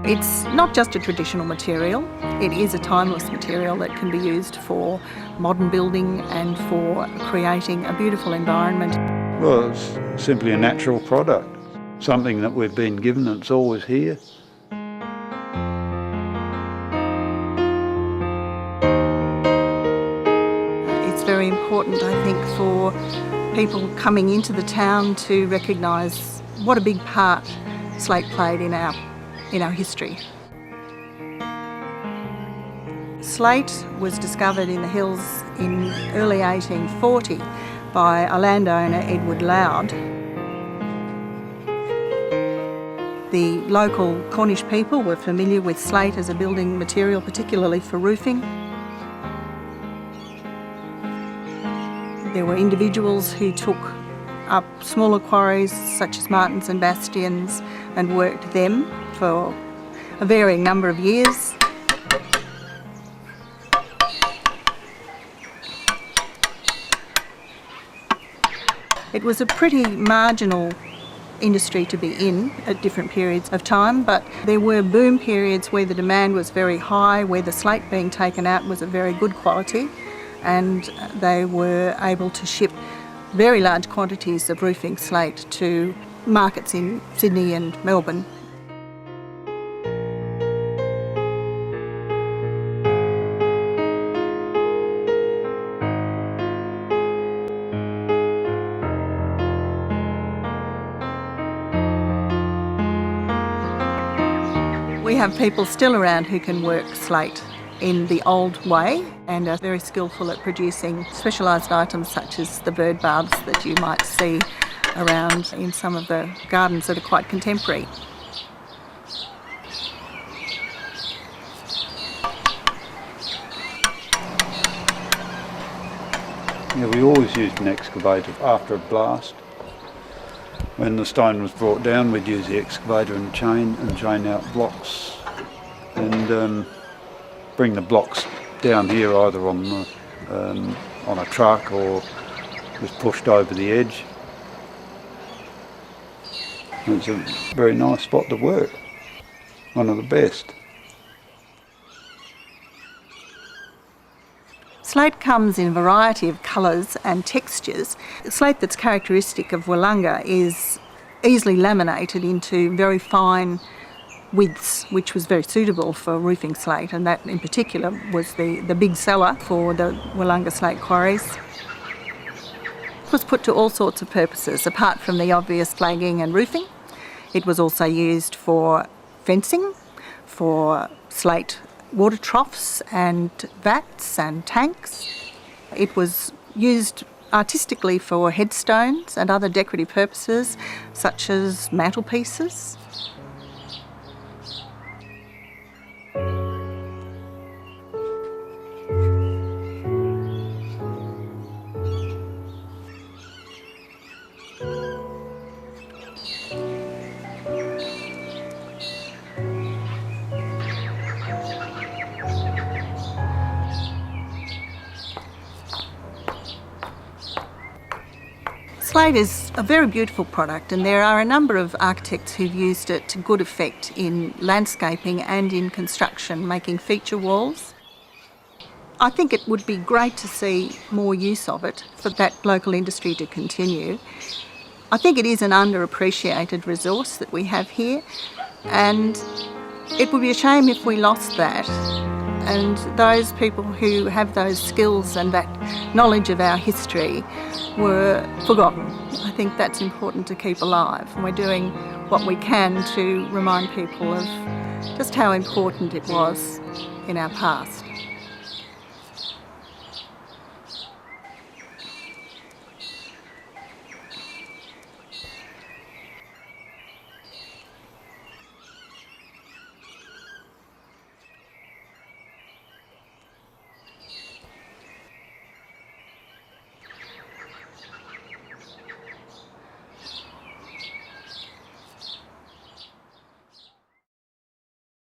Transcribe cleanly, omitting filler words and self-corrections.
It's not just a traditional material, it is a timeless material that can be used for modern building and for creating a beautiful environment. Well, it's simply a natural product, something that we've been given that's always here. It's very important, I think, for people coming into the town to recognise what a big part slate played in our history. Slate was discovered in the hills in early 1840 by a landowner, Yedward Loud. The local Cornish people were familiar with slate as a building material, particularly for roofing. There were individuals who took up smaller quarries such as martins and bastions and worked them for a varying number of years. It was a pretty marginal industry to be in at different periods of time, but there were boom periods where the demand was very high, where the slate being taken out was of very good quality, and they were able to ship very large quantities of roofing slate to markets in Sydney and Melbourne. We have people still around who can work slate in the old way and are very skillful at producing specialised items such as the bird baths that you might see around in some of the gardens that are quite contemporary. Yeah, we always used an excavator after a blast. When the stone was brought down, we'd use the excavator and chain out blocks and bring the blocks down here either on a truck or just pushed over the edge. It's a very nice spot to work, one of the best. Slate comes in a variety of colours and textures. Slate that's characteristic of Willunga is easily laminated into very fine widths, which was very suitable for roofing slate, and that in particular was the big seller for the Willunga slate quarries. It was put to all sorts of purposes, apart from the obvious flagging and roofing. It was also used for fencing, for slate water troughs and vats and tanks. It was used artistically for headstones and other decorative purposes, such as mantelpieces. Slate is a very beautiful product, and there are a number of architects who've used it to good effect in landscaping and in construction, making feature walls. I think it would be great to see more use of it for that local industry to continue. I think it is an underappreciated resource that we have here, and it would be a shame if we lost that. And those people who have those skills and that knowledge of our history were forgotten. I think that's important to keep alive, and we're doing what we can to remind people of just how important it was in our past.